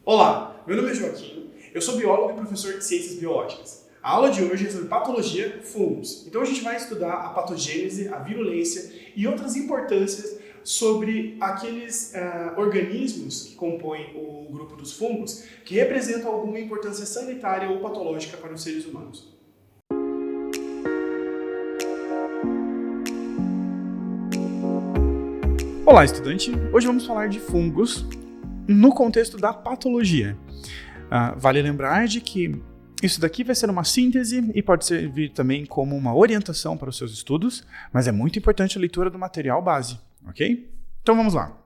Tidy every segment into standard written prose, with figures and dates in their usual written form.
Olá, meu nome é Joaquim, eu sou biólogo e professor de ciências biológicas. A aula de hoje é sobre patologia, fungos. Então a gente vai estudar a patogênese, a virulência e outras importâncias sobre aqueles organismos que compõem o grupo dos fungos que representam alguma importância sanitária ou patológica para os seres humanos. Olá, estudante! Hoje vamos falar de fungos no contexto da patologia. Vale lembrar de que isso daqui vai ser uma síntese e pode servir também como uma orientação para os seus estudos, mas é muito importante a leitura do material base, ok? Então vamos lá.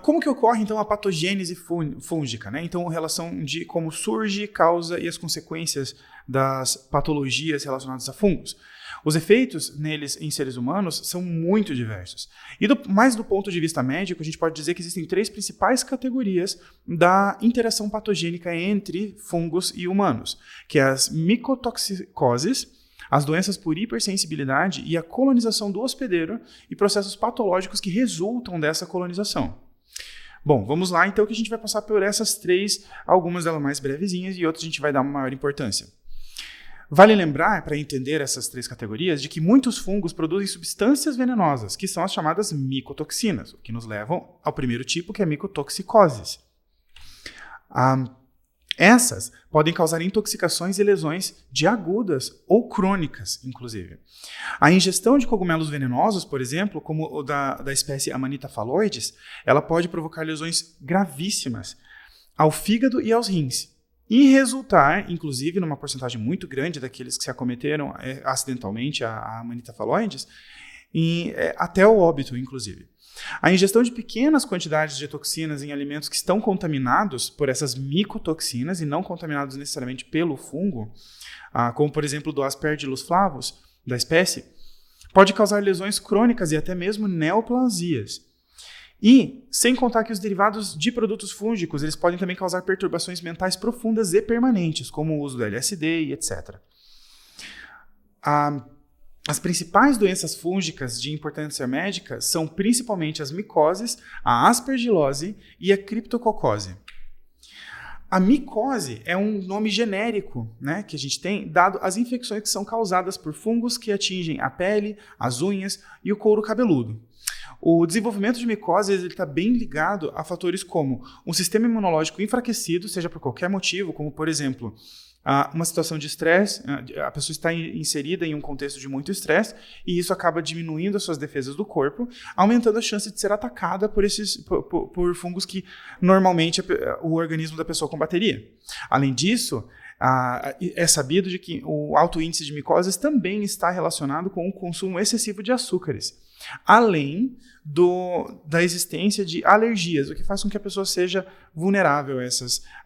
Como que ocorre então a patogênese fúngica, né? Então, a relação de como surge, causa e as consequências das patologias relacionadas a fungos. Os efeitos neles em seres humanos são muito diversos. E mais do ponto de vista médico, a gente pode dizer que existem três principais categorias da interação patogênica entre fungos e humanos, que é as micotoxicoses, as doenças por hipersensibilidade e a colonização do hospedeiro e processos patológicos que resultam dessa colonização. Bom, vamos lá então que a gente vai passar por essas três, algumas delas mais brevezinhas e outras a gente vai dar uma maior importância. Vale lembrar, para entender essas três categorias, de que muitos fungos produzem substâncias venenosas, que são as chamadas micotoxinas, o que nos levam ao primeiro tipo, que é a micotoxicoses. Essas podem causar intoxicações e lesões de agudas ou crônicas, inclusive. A ingestão de cogumelos venenosos, por exemplo, como o da espécie Amanita phalloides, ela pode provocar lesões gravíssimas ao fígado e aos rins, e resultar, inclusive, numa porcentagem muito grande daqueles que se acometeram acidentalmente a Amanita phalloides, até o óbito, inclusive. A ingestão de pequenas quantidades de toxinas em alimentos que estão contaminados por essas micotoxinas e não contaminados necessariamente pelo fungo, como, por exemplo, do Aspergillus flavus, da espécie, pode causar lesões crônicas e até mesmo neoplasias. E, sem contar que os derivados de produtos fúngicos, eles podem também causar perturbações mentais profundas e permanentes, como o uso do LSD e etc. As principais doenças fúngicas de importância médica são principalmente as micoses, a aspergilose e a criptococose. A micose é um nome genérico, né, que a gente tem, dado as infecções que são causadas por fungos que atingem a pele, as unhas e o couro cabeludo. O desenvolvimento de micoses está bem ligado a fatores como um sistema imunológico enfraquecido, seja por qualquer motivo, como, por exemplo, uma situação de estresse, a pessoa está inserida em um contexto de muito estresse e isso acaba diminuindo as suas defesas do corpo, aumentando a chance de ser atacada por fungos que normalmente o organismo da pessoa combateria. Além disso, é sabido de que o alto índice de micoses também está relacionado com o consumo excessivo de açúcares, além da existência de alergias, o que faz com que a pessoa seja vulnerável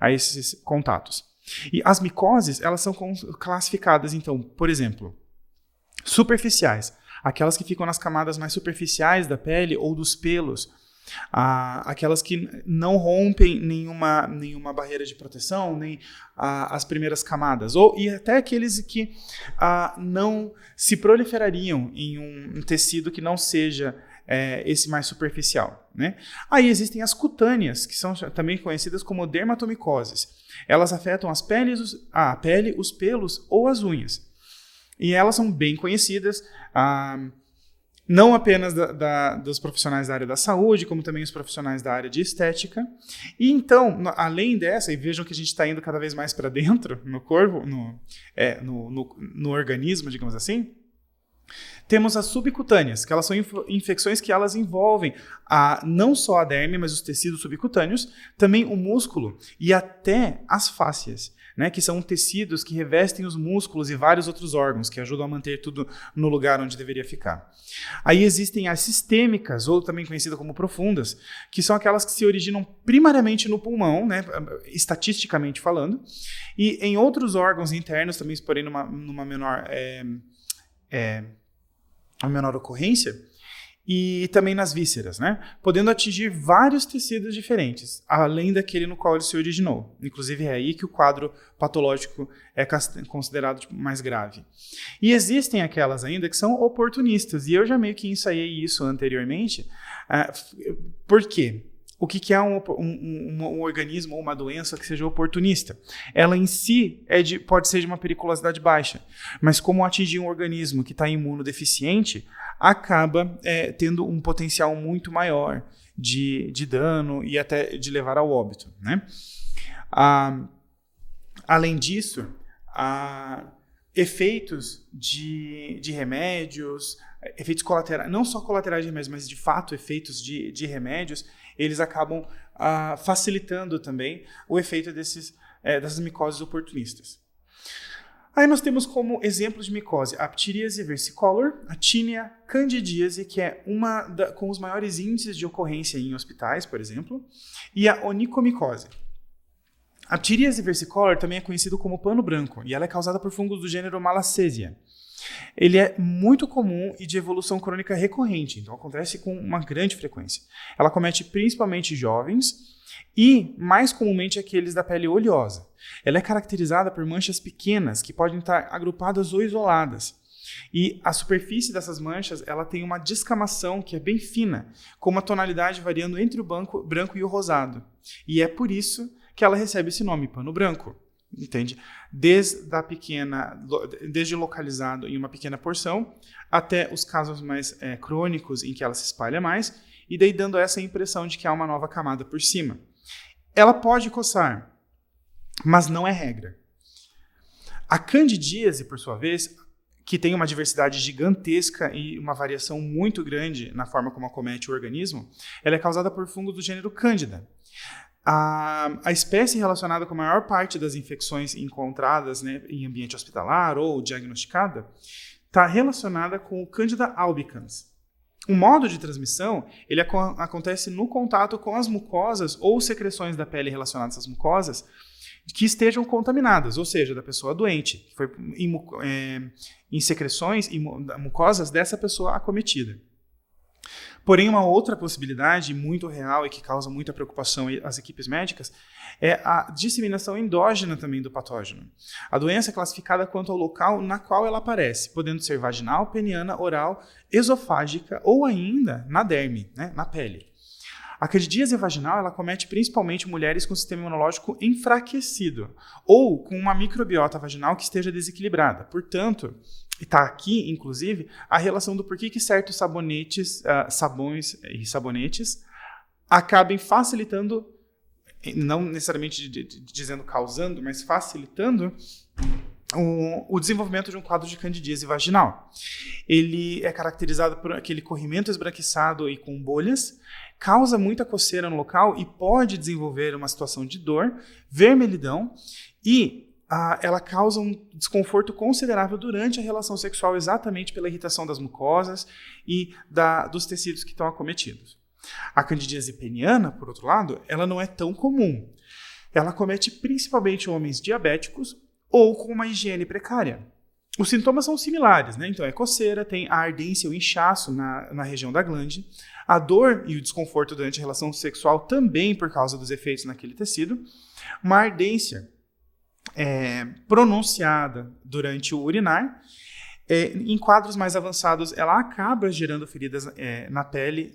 a esses contatos. E as micoses, elas são classificadas, então, por exemplo, superficiais, aquelas que ficam nas camadas mais superficiais da pele ou dos pelos, aquelas que não rompem nenhuma barreira de proteção, nem as primeiras camadas, e até aqueles que não se proliferariam em um tecido que não seja esse mais superficial, né? Aí existem as cutâneas, que são também conhecidas como dermatomicoses. Elas afetam a pele, os pelos ou as unhas. E elas são bem conhecidas, não apenas dos profissionais da área da saúde, como também os profissionais da área de estética. E então, além dessa, e vejam que a gente está indo cada vez mais para dentro, no corpo, no organismo, digamos assim, temos as subcutâneas, que elas são infecções que elas envolvem não só a derme, mas os tecidos subcutâneos, também o músculo e até as fáscias, né, que são tecidos que revestem os músculos e vários outros órgãos, que ajudam a manter tudo no lugar onde deveria ficar. Aí existem as sistêmicas, ou também conhecidas como profundas, que são aquelas que se originam primariamente no pulmão, né, estatisticamente falando, e em outros órgãos internos, também porém numa menor a menor ocorrência, e também nas vísceras, né? Podendo atingir vários tecidos diferentes, além daquele no qual ele se originou. Inclusive é aí que o quadro patológico é considerado mais grave. E existem aquelas ainda que são oportunistas, e eu já meio que ensaiei isso anteriormente. Por quê? o que é um organismo ou uma doença que seja oportunista? Ela em si pode ser de uma periculosidade baixa, mas como atingir um organismo que está imunodeficiente, acaba tendo um potencial muito maior de dano e até de levar ao óbito, né? Além disso, efeitos de remédios, efeitos colaterais, não só colaterais de remédios, mas de fato efeitos de remédios, eles acabam facilitando também o efeito dessas micoses oportunistas. Aí nós temos como exemplos de micose a ptiríase versicolor, a tínia candidíase, que é com os maiores índices de ocorrência em hospitais, por exemplo, e a onicomicose. A ptiríase versicolor também é conhecido como pano branco, e ela é causada por fungos do gênero Malassezia. Ele é muito comum e de evolução crônica recorrente, então acontece com uma grande frequência. Ela comete principalmente jovens e, mais comumente, aqueles da pele oleosa. Ela é caracterizada por manchas pequenas que podem estar agrupadas ou isoladas. E a superfície dessas manchas ela tem uma descamação que é bem fina, com uma tonalidade variando entre o branco e o rosado. E é por isso que ela recebe esse nome, pano branco. Entende? Desde localizado em uma pequena porção até os casos mais crônicos em que ela se espalha mais, e daí dando essa impressão de que há uma nova camada por cima. Ela pode coçar, mas não é regra. A candidíase, por sua vez, que tem uma diversidade gigantesca e uma variação muito grande na forma como acomete o organismo, ela é causada por fungos do gênero Cândida. A espécie relacionada com a maior parte das infecções encontradas, né, em ambiente hospitalar ou diagnosticada está relacionada com o Candida albicans. O modo de transmissão ele acontece no contato com as mucosas ou secreções da pele relacionadas às mucosas que estejam contaminadas, ou seja, da pessoa doente, que foi em secreções e mucosas dessa pessoa acometida. Porém, uma outra possibilidade muito real e que causa muita preocupação às equipes médicas é a disseminação endógena também do patógeno. A doença é classificada quanto ao local na qual ela aparece, podendo ser vaginal, peniana, oral, esofágica ou ainda na derme, né, na pele. A candidíase vaginal ela acomete principalmente mulheres com sistema imunológico enfraquecido ou com uma microbiota vaginal que esteja desequilibrada. Portanto, está aqui, inclusive, a relação do porquê que certos sabões e sabonetes acabem facilitando, não necessariamente dizendo causando, mas facilitando o desenvolvimento de um quadro de candidíase vaginal. Ele é caracterizado por aquele corrimento esbranquiçado e com bolhas, causa muita coceira no local e pode desenvolver uma situação de dor, vermelhidão e ela causa um desconforto considerável durante a relação sexual exatamente pela irritação das mucosas e dos tecidos que estão acometidos. A candidíase peniana, por outro lado, ela não é tão comum. Ela acomete principalmente homens diabéticos ou com uma higiene precária. Os sintomas são similares, né? Então é coceira, tem a ardência, o inchaço na região da glande, a dor e o desconforto durante a relação sexual também por causa dos efeitos naquele tecido, uma ardência pronunciada durante o urinar. Em quadros mais avançados, ela acaba gerando feridas na pele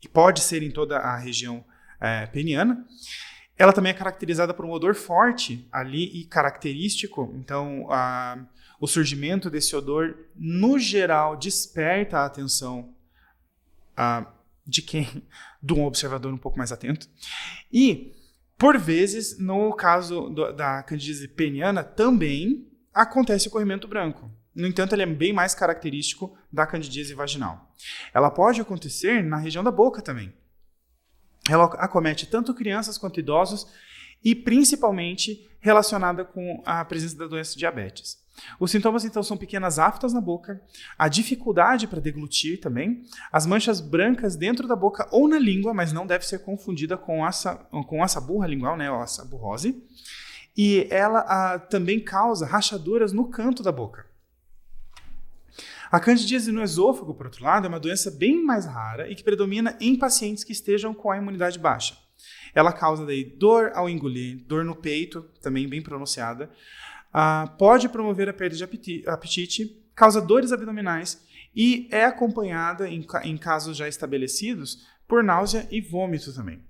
e pode ser em toda a região peniana. Ela também é caracterizada por um odor forte ali e característico. Então, o surgimento desse odor, no geral, desperta a atenção de um observador um pouco mais atento. E por vezes, no caso da candidíase peniana, também acontece o corrimento branco. No entanto, ele é bem mais característico da candidíase vaginal. Ela pode acontecer na região da boca também. Ela acomete tanto crianças quanto idosos e principalmente relacionada com a presença da doença de diabetes. Os sintomas, então, são pequenas aftas na boca, a dificuldade para deglutir também, as manchas brancas dentro da boca ou na língua, mas não deve ser confundida com a saburra lingual, né, ou a saburrose, e ela também causa rachaduras no canto da boca. A candidíase no esôfago, por outro lado, é uma doença bem mais rara e que predomina em pacientes que estejam com a imunidade baixa. Ela causa daí dor ao engolir, dor no peito, também bem pronunciada, pode promover a perda de apetite, causa dores abdominais e é acompanhada, em casos já estabelecidos, por náusea e vômito também.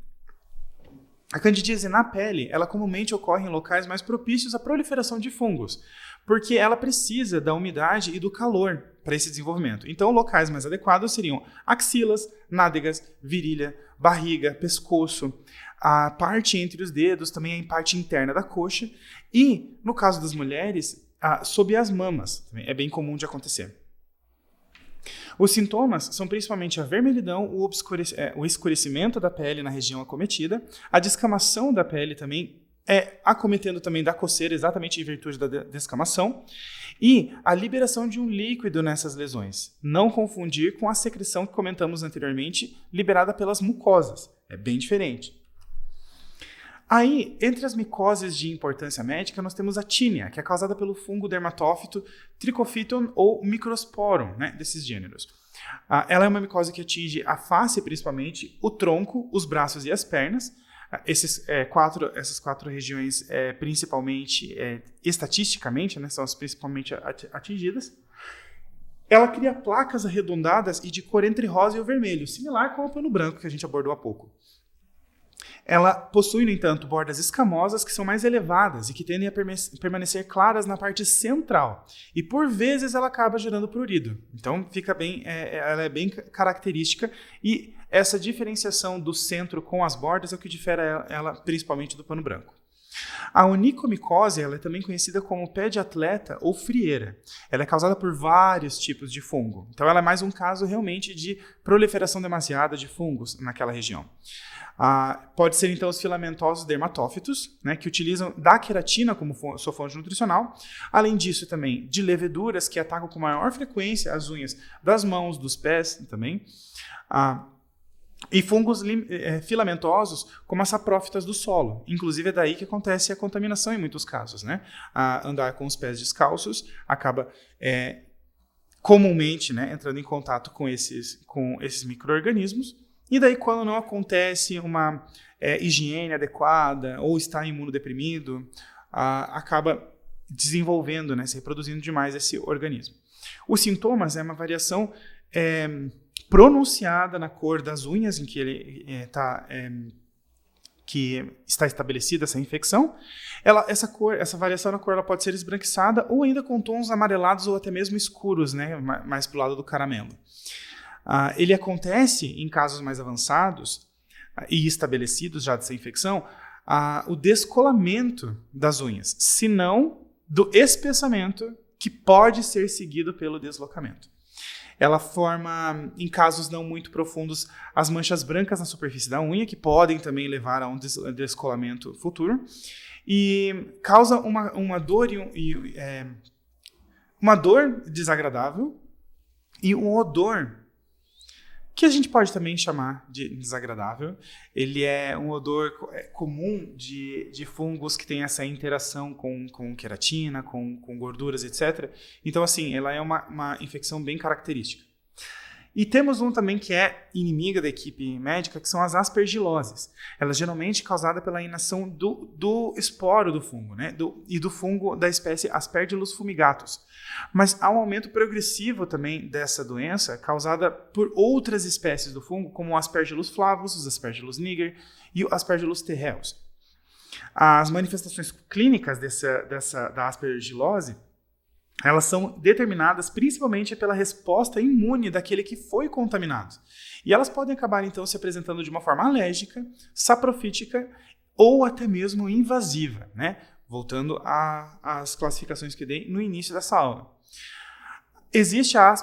A candidíase na pele, ela comumente ocorre em locais mais propícios à proliferação de fungos, porque ela precisa da umidade e do calor para esse desenvolvimento. Então, locais mais adequados seriam axilas, nádegas, virilha, barriga, pescoço, a parte entre os dedos, também a parte interna da coxa e, no caso das mulheres, sob as mamas. Também é bem comum de acontecer. Os sintomas são principalmente a vermelhidão, o escurecimento da pele na região acometida, a descamação da pele também, acometendo também da coceira, exatamente em virtude da descamação, e a liberação de um líquido nessas lesões. Não confundir com a secreção que comentamos anteriormente, liberada pelas mucosas. É bem diferente. Aí, entre as micoses de importância médica, nós temos a tínia, que é causada pelo fungo dermatófito, Trichophyton ou Microsporum, né, desses gêneros. Ela é uma micose que atinge a face, principalmente, o tronco, os braços e as pernas. Essas quatro regiões, principalmente, estatisticamente, né, são as principalmente atingidas. Ela cria placas arredondadas e de cor entre rosa e o vermelho, similar com o pano branco que a gente abordou há pouco. Ela possui, no entanto, bordas escamosas que são mais elevadas e que tendem a permanecer claras na parte central. E, por vezes, ela acaba gerando prurido. Então, ela é bem característica e essa diferenciação do centro com as bordas é o que difere ela principalmente do pano branco. A onicomicose ela é também conhecida como pé de atleta ou frieira. Ela é causada por vários tipos de fungo. Então, ela é mais um caso realmente de proliferação demasiada de fungos naquela região. Pode ser, então, os filamentosos dermatófitos, né, que utilizam da queratina como sua fonte nutricional. Além disso, também, de leveduras que atacam com maior frequência as unhas das mãos, dos pés também. E fungos filamentosos, como as saprófitas do solo. Inclusive, é daí que acontece a contaminação em muitos casos. Né? Andar com os pés descalços acaba comumente, né, entrando em contato com esses micro-organismos. E daí, quando não acontece uma higiene adequada ou está imunodeprimido, acaba desenvolvendo, né, se reproduzindo demais esse organismo. Os sintomas é uma variação pronunciada na cor das unhas em que que está estabelecida essa infecção. Essa variação na cor ela pode ser esbranquiçada ou ainda com tons amarelados ou até mesmo escuros, né, mais para o lado do caramelo. Ele acontece em casos mais avançados e estabelecidos já dessa infecção, o descolamento das unhas, se não do espessamento que pode ser seguido pelo deslocamento. Ela forma, em casos não muito profundos, as manchas brancas na superfície da unha, que podem também levar a um descolamento futuro, e causa uma dor desagradável e um odor que a gente pode também chamar de desagradável. Ele é um odor comum de fungos que tem essa interação com queratina, com gorduras, etc. Então, assim, ela é uma infecção bem característica. E temos um também que é inimiga da equipe médica, que são as aspergiloses. Ela é geralmente causada pela inação do esporo do fungo, né? E do fungo da espécie Aspergillus fumigatus. Mas há um aumento progressivo também dessa doença, causada por outras espécies do fungo, como o Aspergillus flavus, os Aspergillus niger e o Aspergillus terreus. As manifestações clínicas da aspergilose, elas são determinadas principalmente pela resposta imune daquele que foi contaminado. E elas podem acabar, então, se apresentando de uma forma alérgica, saprofítica ou até mesmo invasiva, né? Voltando às classificações que dei no início dessa aula. Existe a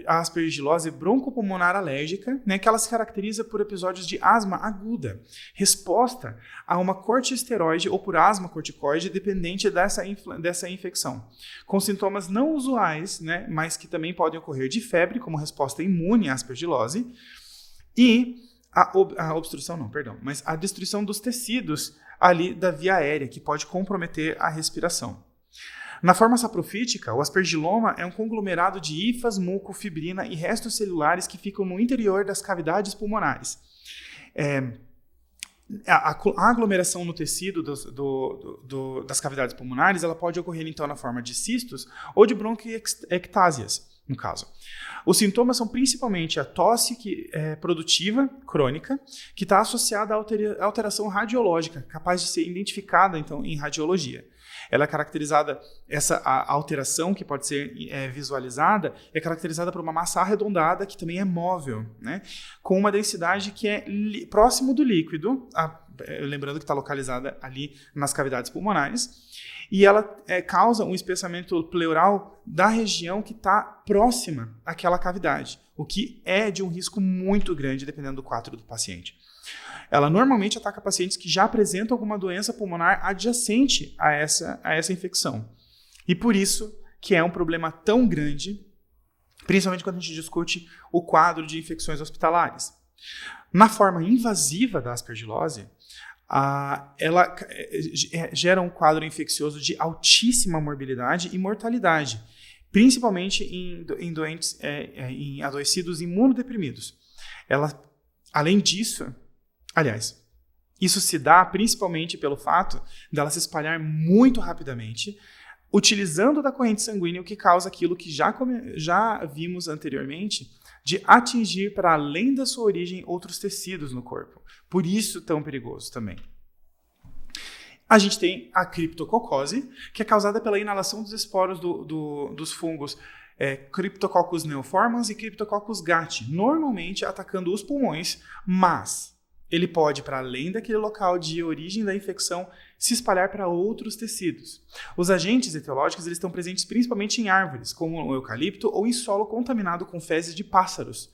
aspergilose broncopulmonar alérgica, né, que ela se caracteriza por episódios de asma aguda, resposta a uma corticosteroide ou por asma corticoide dependente dessa infecção, com sintomas não usuais, né, mas que também podem ocorrer de febre, como resposta imune à aspergilose, e mas a destruição dos tecidos ali da via aérea, que pode comprometer a respiração. Na forma saprofítica, o aspergiloma é um conglomerado de hifas, muco, fibrina e restos celulares que ficam no interior das cavidades pulmonares. A aglomeração no tecido das cavidades pulmonares ela pode ocorrer, então, na forma de cistos ou de bronquiectásias, no caso. Os sintomas são principalmente a tosse produtiva, crônica, que está associada à alteração radiológica, capaz de ser identificada, então, em radiologia. Ela é caracterizada, a alteração que pode ser visualizada, é caracterizada por uma massa arredondada que também é móvel, né? Com uma densidade que é próximo do líquido, lembrando que está localizada ali nas cavidades pulmonares, e ela causa um espessamento pleural da região que está próxima àquela cavidade, o que é de um risco muito grande, dependendo do quadro do paciente. Ela normalmente ataca pacientes que já apresentam alguma doença pulmonar adjacente a essa infecção. E por isso que é um problema tão grande, principalmente quando a gente discute o quadro de infecções hospitalares. Na forma invasiva da aspergilose, ela gera um quadro infeccioso de altíssima morbilidade e mortalidade, principalmente em doentes, em adoecidos imunodeprimidos. Além disso, isso se dá principalmente pelo fato dela se espalhar muito rapidamente, utilizando da corrente sanguínea, o que causa aquilo que já vimos anteriormente, de atingir para além da sua origem outros tecidos no corpo. Por isso tão perigoso também. A gente tem a criptococose, que é causada pela inalação dos esporos dos fungos Cryptococcus neoformans e Cryptococcus gat, normalmente atacando os pulmões, mas ele pode, para além daquele local de origem da infecção, se espalhar para outros tecidos. Os agentes etiológicos eles estão presentes principalmente em árvores, como o eucalipto, ou em solo contaminado com fezes de pássaros.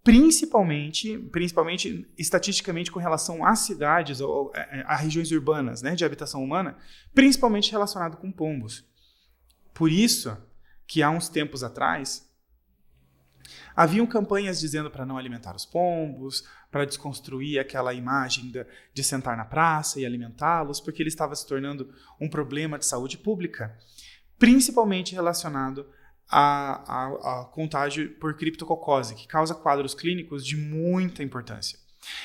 Principalmente estatisticamente com relação às cidades ou a regiões urbanas, né, de habitação humana, principalmente relacionado com pombos. Por isso que há uns tempos atrás, haviam campanhas dizendo para não alimentar os pombos, para desconstruir aquela imagem de sentar na praça e alimentá-los, porque ele estava se tornando um problema de saúde pública, principalmente relacionado a contágio por criptococose, que causa quadros clínicos de muita importância.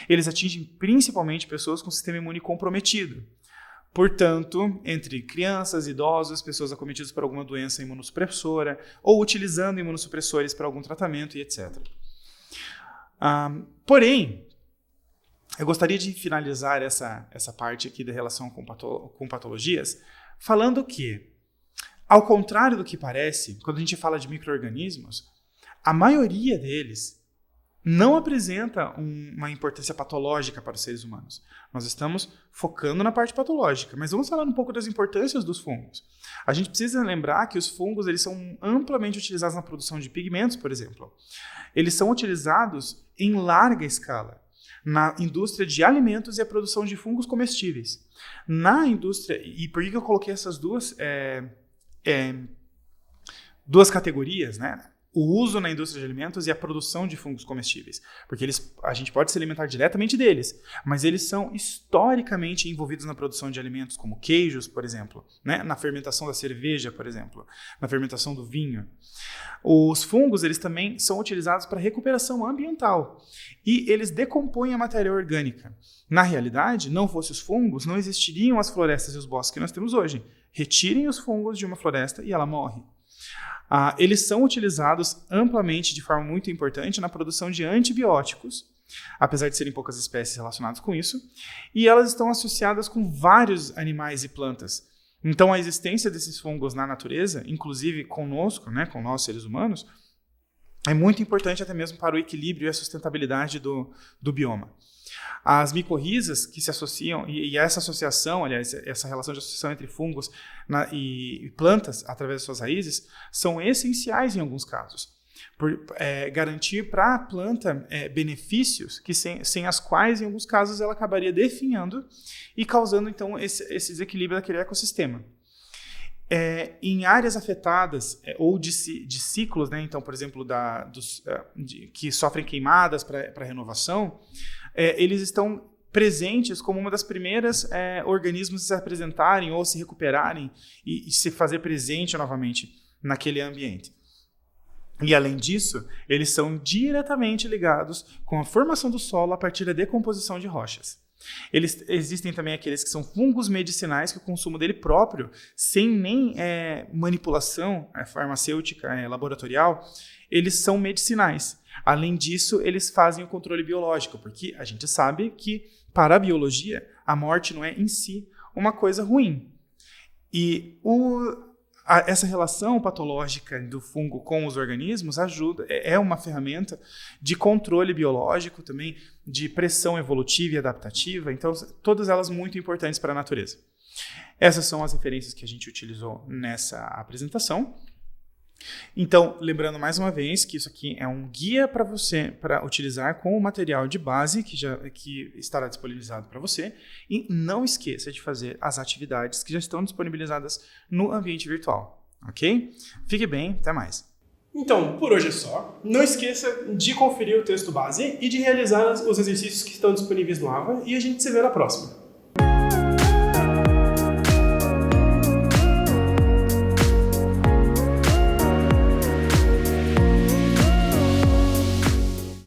Eles atingem principalmente pessoas com sistema imune comprometido. Portanto, entre crianças, idosos, pessoas acometidas por alguma doença imunossupressora ou utilizando imunossupressores para algum tratamento e etc. Porém, eu gostaria de finalizar essa parte aqui da relação com patologias falando que, ao contrário do que parece, quando a gente fala de micro-organismos, a maioria deles não apresenta uma importância patológica para os seres humanos. Nós estamos focando na parte patológica, mas vamos falar um pouco das importâncias dos fungos. A gente precisa lembrar que os fungos eles são amplamente utilizados na produção de pigmentos, por exemplo. Eles são utilizados em larga escala na indústria de alimentos e a produção de fungos comestíveis. Na indústria, e por que eu coloquei essas duas categorias, né? O uso na indústria de alimentos e a produção de fungos comestíveis. Porque a gente pode se alimentar diretamente deles, mas eles são historicamente envolvidos na produção de alimentos como queijos, por exemplo, né? Na fermentação da cerveja, por exemplo, na fermentação do vinho. Os fungos eles também são utilizados para recuperação ambiental e eles decompõem a matéria orgânica. Na realidade, não fosse os fungos, não existiriam as florestas e os bosques que nós temos hoje. Retirem os fungos de uma floresta e ela morre. Eles são utilizados amplamente, de forma muito importante, na produção de antibióticos, apesar de serem poucas espécies relacionadas com isso, e elas estão associadas com vários animais e plantas. Então, a existência desses fungos na natureza, inclusive conosco, né, com nós seres humanos, é muito importante até mesmo para o equilíbrio e a sustentabilidade do bioma. As micorrizas que se associam, e essa associação, aliás, essa relação de associação entre fungos e plantas, através de suas raízes, são essenciais em alguns casos, por garantir para a planta benefícios que sem as quais, em alguns casos, ela acabaria definhando e causando, então, esse desequilíbrio daquele ecossistema. Em áreas afetadas ou de ciclos, né, então, por exemplo, que sofrem queimadas para renovação, eles estão presentes como uma das primeiras organismos a se apresentarem ou se recuperarem e se fazer presente novamente naquele ambiente. E, além disso, eles são diretamente ligados com a formação do solo a partir da decomposição de rochas. Existem também aqueles que são fungos medicinais, que o consumo dele próprio, sem nem manipulação farmacêutica, laboratorial, eles são medicinais. Além disso, eles fazem o controle biológico, porque a gente sabe que, para a biologia, a morte não é em si uma coisa ruim. E essa relação patológica do fungo com os organismos é uma ferramenta de controle biológico também, de pressão evolutiva e adaptativa, então todas elas muito importantes para a natureza. Essas são as referências que a gente utilizou nessa apresentação. Então, lembrando mais uma vez que isso aqui é um guia para você para utilizar com o material de base que estará disponibilizado para você, e não esqueça de fazer as atividades que já estão disponibilizadas no ambiente virtual, ok? Fique bem, até mais. Então, por hoje é só. Não esqueça de conferir o texto base e de realizar os exercícios que estão disponíveis no AVA, e a gente se vê na próxima.